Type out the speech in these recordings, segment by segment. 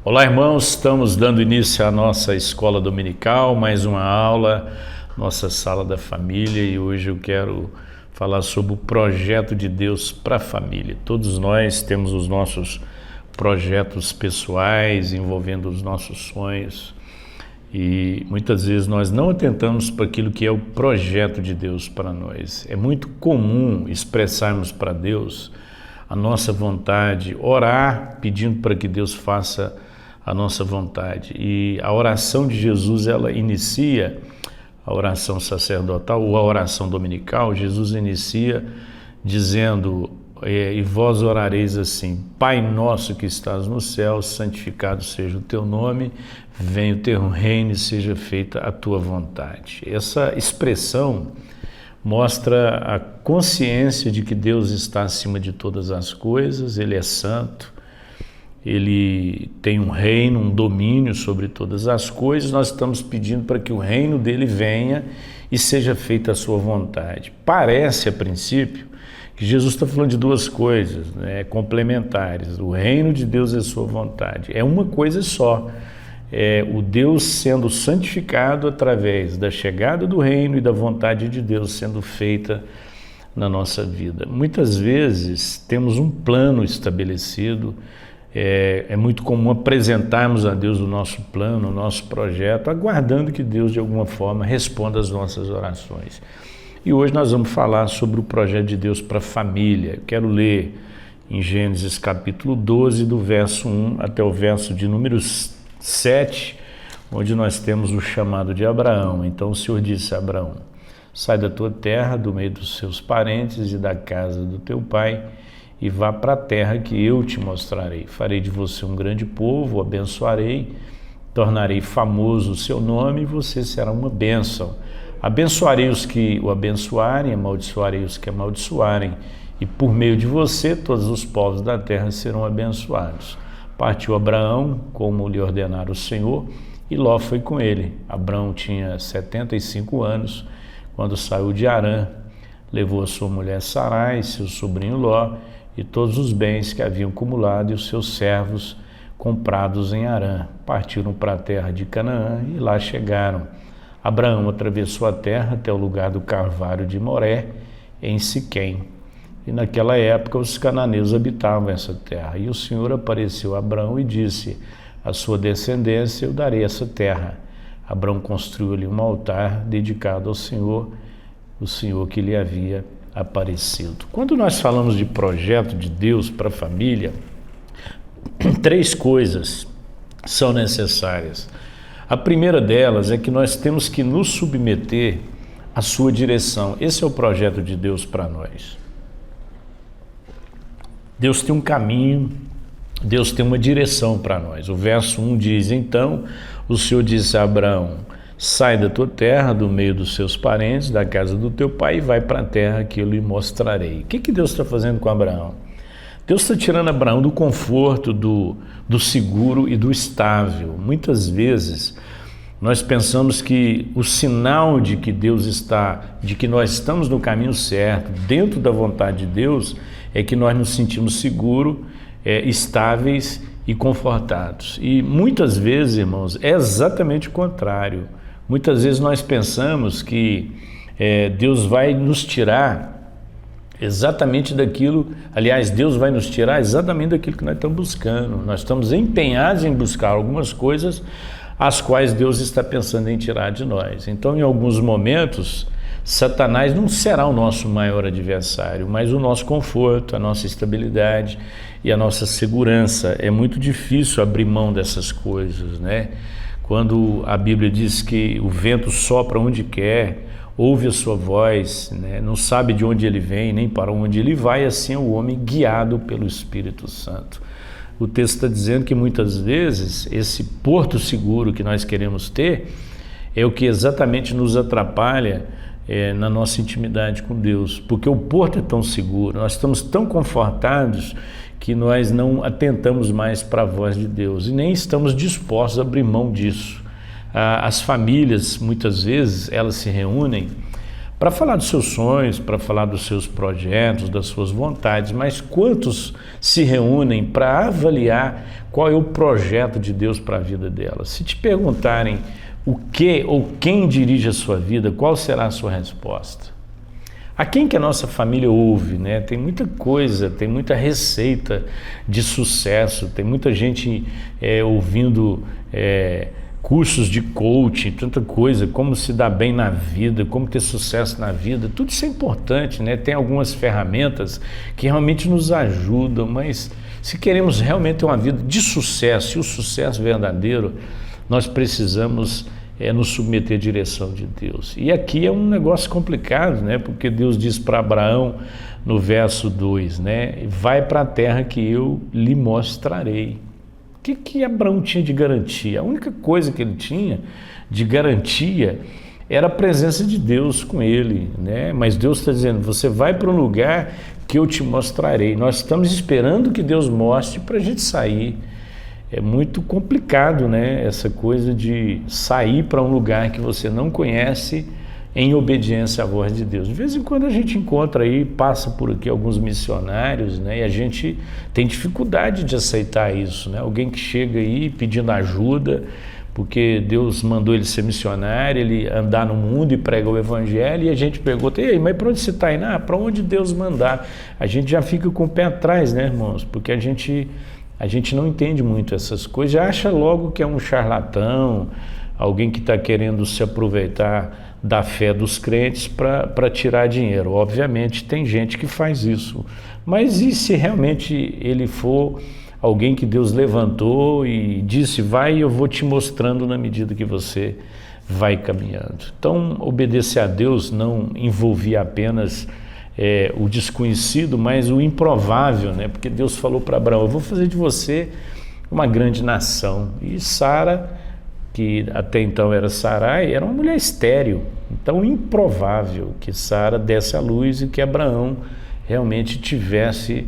Olá, irmãos, estamos dando início à nossa escola dominical, mais uma aula, nossa sala da família, e hoje eu quero falar sobre o projeto de Deus para a família. Todos nós temos os nossos projetos pessoais envolvendo os nossos sonhos e muitas vezes nós não atentamos para aquilo que é o projeto de Deus para nós. É muito comum expressarmos para Deus a nossa vontade, orar pedindo para que Deus faça a nossa vontade. E a oração de Jesus, ela inicia, a oração sacerdotal ou a oração dominical, Jesus inicia dizendo, e vós orareis assim: Pai nosso que estás no céu, santificado seja o teu nome, venha o teu reino e seja feita a tua vontade. Essa expressão mostra a consciência de que Deus está acima de todas as coisas, Ele é santo, Ele tem um reino, um domínio sobre todas as coisas. Nós estamos pedindo para que o reino dele venha e seja feita a sua vontade. Parece, a princípio, que Jesus está falando de duas coisas, né, complementares. O reino de Deus é a sua vontade. É uma coisa só. É o Deus sendo santificado através da chegada do reino e da vontade de Deus sendo feita na nossa vida. Muitas vezes temos um plano estabelecido. É muito comum apresentarmos a Deus o nosso plano, o nosso projeto, aguardando que Deus de alguma forma responda às nossas orações. E hoje nós vamos falar sobre o projeto de Deus para a família. Eu quero ler em Gênesis capítulo 12, do verso 1 até o verso de número 7, onde nós temos o chamado de Abraão. Então o Senhor disse a Abraão: sai da tua terra, do meio dos seus parentes e da casa do teu pai, e vá para a terra que eu te mostrarei. Farei de você um grande povo, o abençoarei, tornarei famoso o seu nome e você será uma bênção. Abençoarei os que o abençoarem, amaldiçoarei os que amaldiçoarem, e por meio de você todos os povos da terra serão abençoados. Partiu Abraão, como lhe ordenara o Senhor, e Ló foi com ele. Abraão tinha 75 anos quando saiu de Harã. Levou a sua mulher Sarai, seu sobrinho Ló, e todos os bens que haviam acumulado e os seus servos comprados em Harã. Partiram para a terra de Canaã e lá chegaram. Abraão atravessou a terra até o lugar do carvalho de Moré, em Siquém. E naquela época os cananeus habitavam essa terra. E o Senhor apareceu a Abraão e disse: à sua descendência eu darei essa terra. Abraão construiu ali um altar dedicado ao Senhor, o Senhor que lhe havia aparecido. Quando nós falamos de projeto de Deus para a família, três coisas são necessárias. A primeira delas é que nós temos que nos submeter à sua direção. Esse é o projeto de Deus para nós. Deus tem um caminho, Deus tem uma direção para nós. O verso 1 diz: então o Senhor disse a Abraão: sai da tua terra, do meio dos seus parentes, da casa do teu pai, e vai para a terra que eu lhe mostrarei. O que Deus está fazendo com Abraão? Deus está tirando Abraão do conforto, do seguro e do estável. Muitas vezes nós pensamos que o sinal de que de que nós estamos no caminho certo, dentro da vontade de Deus, é que nós nos sentimos seguros, estáveis e confortados. E muitas vezes, irmãos, é exatamente o contrário. Muitas vezes nós pensamos que Deus vai nos tirar exatamente daquilo, aliás, Deus vai nos tirar exatamente daquilo que nós estamos buscando. Nós estamos empenhados em buscar algumas coisas as quais Deus está pensando em tirar de nós. Então, em alguns momentos, Satanás não será o nosso maior adversário, mas o nosso conforto, a nossa estabilidade e a nossa segurança. É muito difícil abrir mão dessas coisas, né? Quando a Bíblia diz que o vento sopra onde quer, ouve a sua voz, né? Não sabe de onde ele vem, nem para onde ele vai, assim é o homem guiado pelo Espírito Santo. O texto está dizendo que muitas vezes esse porto seguro que nós queremos ter é o que exatamente nos atrapalha na nossa intimidade com Deus, porque o porto é tão seguro, nós estamos tão confortados que nós não atentamos mais para a voz de Deus e nem estamos dispostos a abrir mão disso. As famílias, muitas vezes, elas se reúnem para falar dos seus sonhos, para falar dos seus projetos, das suas vontades, mas quantos se reúnem para avaliar qual é o projeto de Deus para a vida delas? Se te perguntarem o que ou quem dirige a sua vida, qual será a sua resposta? A quem que a nossa família ouve, né? Tem muita coisa, tem muita receita de sucesso, tem muita gente ouvindo cursos de coaching, tanta coisa, como se dar bem na vida, como ter sucesso na vida, tudo isso é importante, né? Tem algumas ferramentas que realmente nos ajudam, mas se queremos realmente ter uma vida de sucesso, e o sucesso verdadeiro, nós precisamos nos submeter à direção de Deus. E aqui é um negócio complicado, né? Porque Deus diz para Abraão, no verso 2, né? Vai para a terra que eu lhe mostrarei. O que Abraão tinha de garantia? A única coisa que ele tinha de garantia era a presença de Deus com ele, né? Mas Deus está dizendo, você vai para um lugar que eu te mostrarei. Nós estamos esperando que Deus mostre para a gente sair. É muito complicado, né? Essa coisa de sair para um lugar que você não conhece em obediência à voz de Deus. De vez em quando a gente encontra aí, passa por aqui alguns missionários, né? E a gente tem dificuldade de aceitar isso, né? Alguém que chega aí pedindo ajuda, porque Deus mandou ele ser missionário, ele andar no mundo e pregar o evangelho, e a gente pergunta, e aí, mas para onde você está indo? Ah, para onde Deus mandar. A gente já fica com o pé atrás, né, irmãos? Porque a gente não entende muito essas coisas, já acha logo que é um charlatão, alguém que está querendo se aproveitar da fé dos crentes para tirar dinheiro. Obviamente tem gente que faz isso, mas e se realmente ele for alguém que Deus levantou e disse, vai, eu vou te mostrando na medida que você vai caminhando. Então, obedecer a Deus não envolvia apenas o desconhecido, mas o improvável, né? Porque Deus falou para Abraão, eu vou fazer de você uma grande nação. E Sara, que até então era Sarai, era uma mulher estéril. Então, improvável que Sara desse à luz e que Abraão realmente tivesse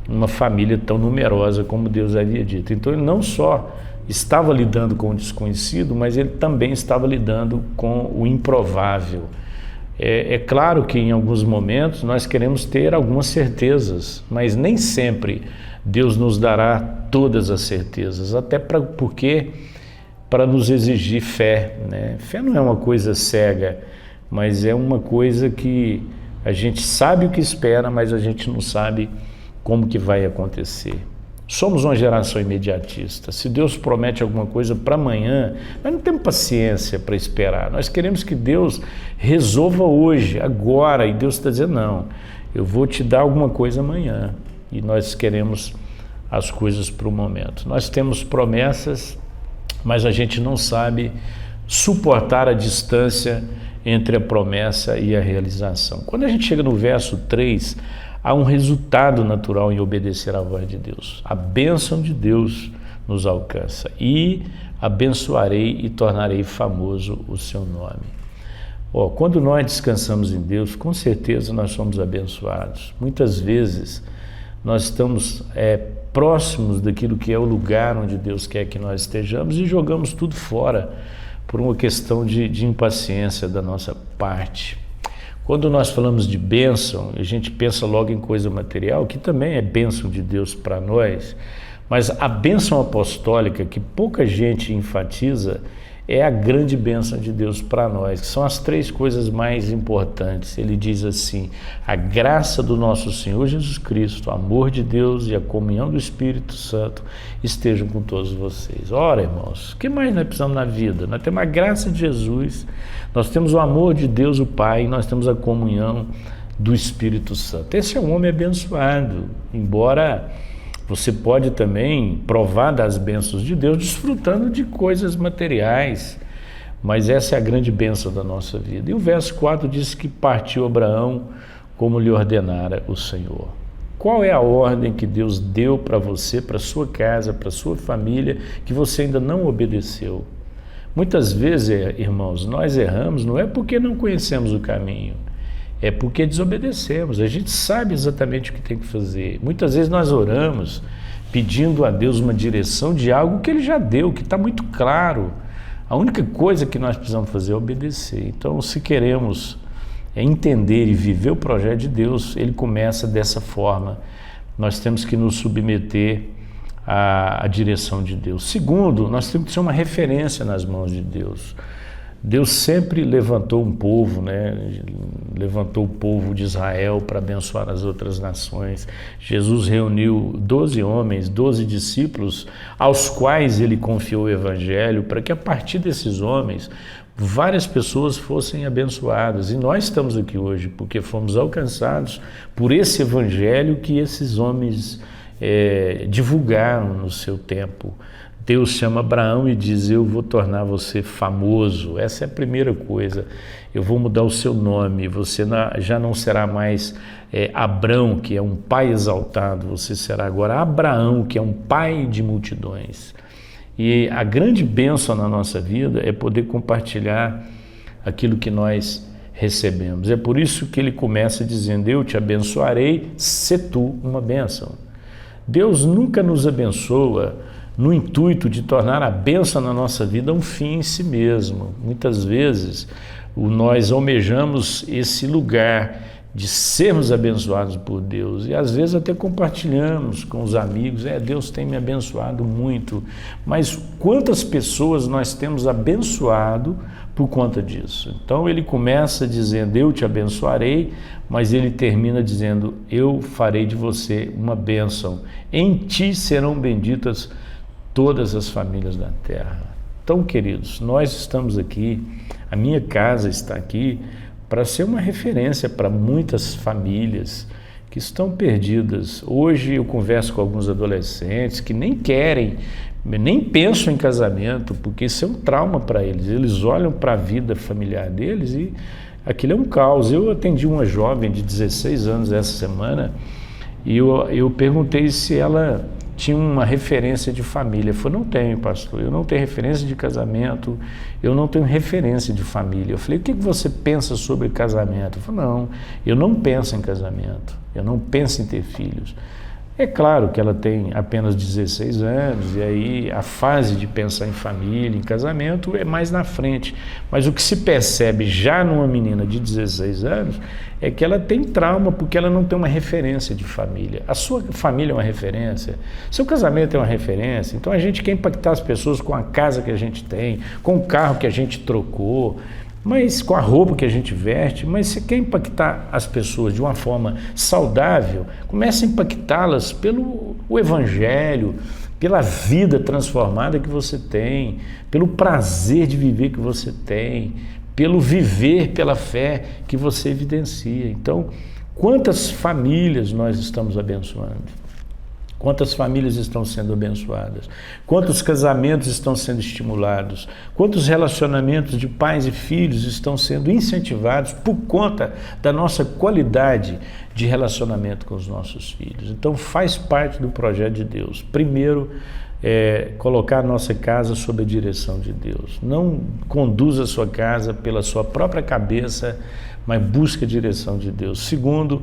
uma família tão numerosa como Deus havia dito. Então, ele não só estava lidando com o desconhecido, mas ele também estava lidando com o improvável. É claro que em alguns momentos nós queremos ter algumas certezas, mas nem sempre Deus nos dará todas as certezas, até porque para nos exigir fé, né? Fé não é uma coisa cega, mas é uma coisa que a gente sabe o que espera, mas a gente não sabe como que vai acontecer. Somos uma geração imediatista. Se Deus promete alguma coisa para amanhã, nós não temos paciência para esperar. Nós queremos que Deus resolva hoje, agora. E Deus está dizendo, não, eu vou te dar alguma coisa amanhã. E nós queremos as coisas para o momento. Nós temos promessas, mas a gente não sabe suportar a distância entre a promessa e a realização. Quando a gente chega no verso 3, há um resultado natural em obedecer à voz de Deus. A bênção de Deus nos alcança. E abençoarei e tornarei famoso o seu nome. Quando nós descansamos em Deus, com certeza nós somos abençoados. Muitas vezes nós estamos próximos daquilo que é o lugar onde Deus quer que nós estejamos e jogamos tudo fora por uma questão de impaciência da nossa parte. Quando nós falamos de bênção, a gente pensa logo em coisa material, que também é bênção de Deus para nós, mas a bênção apostólica, que pouca gente enfatiza, é a grande bênção de Deus para nós, que são as três coisas mais importantes. Ele diz assim, a graça do nosso Senhor Jesus Cristo, o amor de Deus e a comunhão do Espírito Santo estejam com todos vocês. Ora, irmãos, o que mais nós precisamos na vida? Nós temos a graça de Jesus, nós temos o amor de Deus, o Pai, e nós temos a comunhão do Espírito Santo. Esse é um homem abençoado, embora você pode também provar das bênçãos de Deus desfrutando de coisas materiais, mas essa é a grande bênção da nossa vida. E o verso 4 diz que partiu Abraão como lhe ordenara o Senhor. Qual é a ordem que Deus deu para você, para sua casa, para sua família, que você ainda não obedeceu? Muitas vezes, irmãos, nós erramos não é porque não conhecemos o caminho, é porque desobedecemos. A gente sabe exatamente o que tem que fazer. Muitas vezes nós oramos pedindo a Deus uma direção de algo que Ele já deu, que está muito claro. A única coisa que nós precisamos fazer é obedecer. Então, se queremos entender e viver o projeto de Deus, ele começa dessa forma. Nós temos que nos submeter à direção de Deus. Segundo, nós temos que ser uma referência nas mãos de Deus. Deus sempre levantou um povo, né? Levantou o povo de Israel para abençoar as outras nações. Jesus reuniu 12 homens, 12 discípulos, aos quais ele confiou o evangelho, para que a partir desses homens várias pessoas fossem abençoadas. E nós estamos aqui hoje porque fomos alcançados por esse evangelho que esses homens divulgaram no seu tempo. Deus chama Abraão e diz: eu vou tornar você famoso. Essa é a primeira coisa. Eu vou mudar o seu nome. Você já não será mais Abrão, que é um pai exaltado. Você será agora Abraão, que é um pai de multidões. E a grande bênção na nossa vida é poder compartilhar aquilo que nós recebemos. É por isso que ele começa dizendo: eu te abençoarei, se tu uma bênção. Deus nunca nos abençoa no intuito de tornar a bênção na nossa vida um fim em si mesmo. Muitas vezes nós almejamos esse lugar de sermos abençoados por Deus, e às vezes até compartilhamos com os amigos: Deus tem me abençoado muito, mas quantas pessoas nós temos abençoado por conta disso? Então ele começa dizendo: eu te abençoarei, mas ele termina dizendo: eu farei de você uma bênção, em ti serão benditas todas as famílias da terra. Então, queridos, nós estamos aqui, a minha casa está aqui para ser uma referência para muitas famílias que estão perdidas. Hoje eu converso com alguns adolescentes que nem querem, nem pensam em casamento, porque isso é um trauma para eles. Eles olham para a vida familiar deles e aquilo é um caos. Eu atendi uma jovem de 16 anos essa semana e eu perguntei se ela tinha uma referência de família. Eu falei: não tenho, pastor, eu não tenho referência de casamento, eu não tenho referência de família. Eu falei: o que você pensa sobre casamento? Eu falei: não, eu não penso em casamento, eu não penso em ter filhos. É claro que ela tem apenas 16 anos, e aí a fase de pensar em família, em casamento, é mais na frente. Mas o que se percebe já numa menina de 16 anos é que ela tem trauma porque ela não tem uma referência de família. A sua família é uma referência, seu casamento é uma referência. Então a gente quer impactar as pessoas com a casa que a gente tem, com o carro que a gente trocou, mas com a roupa que a gente veste. Mas se quer impactar as pessoas de uma forma saudável, comece a impactá-las pelo evangelho, pela vida transformada que você tem, pelo prazer de viver que você tem, pelo viver pela fé que você evidencia. Então, quantas famílias nós estamos abençoando? Quantas famílias estão sendo abençoadas? Quantos casamentos estão sendo estimulados? Quantos relacionamentos de pais e filhos estão sendo incentivados por conta da nossa qualidade de relacionamento com os nossos filhos? Então faz parte do projeto de Deus. Primeiro, colocar a nossa casa sob a direção de Deus. Não conduza a sua casa pela sua própria cabeça, mas busca a direção de Deus. Segundo,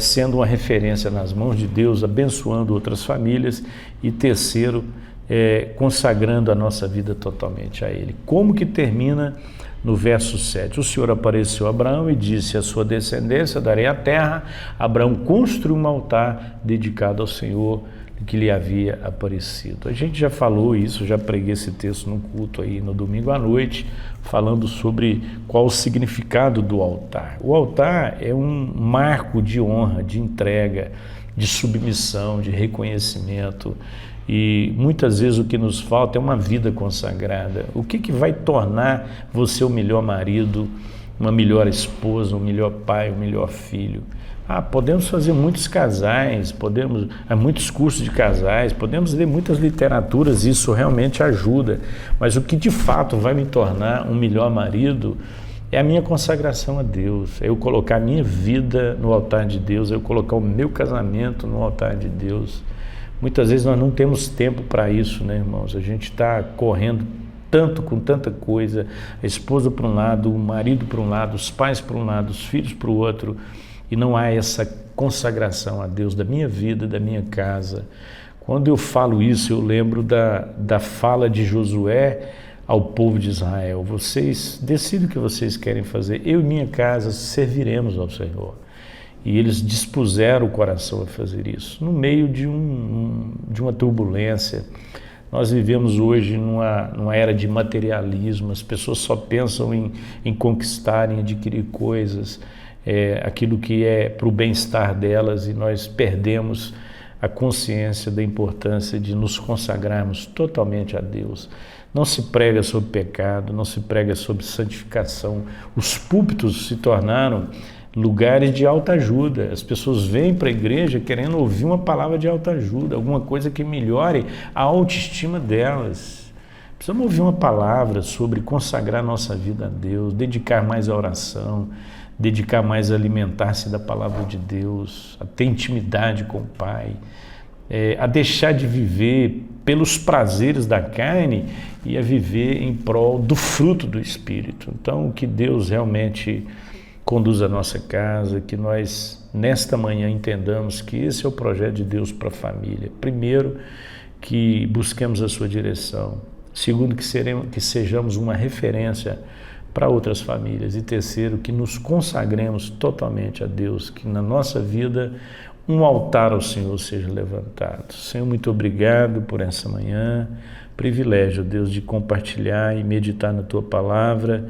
sendo uma referência nas mãos de Deus, abençoando outras famílias. E terceiro, consagrando a nossa vida totalmente a Ele. Como que termina no verso 7? O Senhor apareceu a Abraão e disse: a sua descendência darei a terra. Abraão construiu um altar dedicado ao Senhor que lhe havia aparecido. A gente já falou isso, já preguei esse texto no culto aí no domingo à noite, falando sobre qual o significado do altar. O altar é um marco de honra, de entrega, de submissão, de reconhecimento. E muitas vezes o que nos falta é uma vida consagrada. O que vai tornar você o melhor marido, uma melhor esposa, um melhor pai, um melhor filho? Podemos fazer muitos casais, muitos cursos de casais, podemos ler muitas literaturas, isso realmente ajuda, mas o que de fato vai me tornar um melhor marido é a minha consagração a Deus, é eu colocar a minha vida no altar de Deus, é eu colocar o meu casamento no altar de Deus. Muitas vezes nós não temos tempo para isso, né, irmãos? A gente está correndo tanto com tanta coisa, a esposa para um lado, o marido para um lado, os pais para um lado, os filhos para o outro, e não há essa consagração a Deus da minha vida, da minha casa. Quando eu falo isso, eu lembro da fala de Josué ao povo de Israel: vocês decidem o que vocês querem fazer, eu e minha casa serviremos ao Senhor. E eles dispuseram o coração a fazer isso, no meio de uma turbulência. Nós vivemos hoje numa era de materialismo, as pessoas só pensam em conquistar, em adquirir coisas, aquilo que é para o bem-estar delas, e nós perdemos a consciência da importância de nos consagrarmos totalmente a Deus. Não se prega sobre pecado, não se prega sobre santificação. Os púlpitos se tornaram lugares de autoajuda. As pessoas vêm para a igreja querendo ouvir uma palavra de autoajuda, alguma coisa que melhore a autoestima delas. Precisamos ouvir uma palavra sobre consagrar nossa vida a Deus, dedicar mais à oração, dedicar mais a alimentar-se da palavra de Deus, a ter intimidade com o Pai, a deixar de viver pelos prazeres da carne e a viver em prol do fruto do Espírito. Então, que Deus realmente conduza a nossa casa, que nós, nesta manhã, entendamos que esse é o projeto de Deus para a família. Primeiro, que busquemos a sua direção. Segundo, que sejamos uma referência para outras famílias. E terceiro, que nos consagremos totalmente a Deus, que na nossa vida um altar ao Senhor seja levantado. Senhor, muito obrigado por essa manhã. Privilégio, Deus, de compartilhar e meditar na Tua palavra,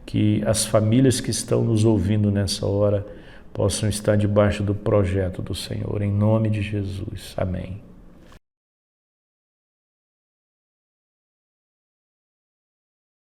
que as famílias que estão nos ouvindo nessa hora possam estar debaixo do projeto do Senhor. Em nome de Jesus. Amém.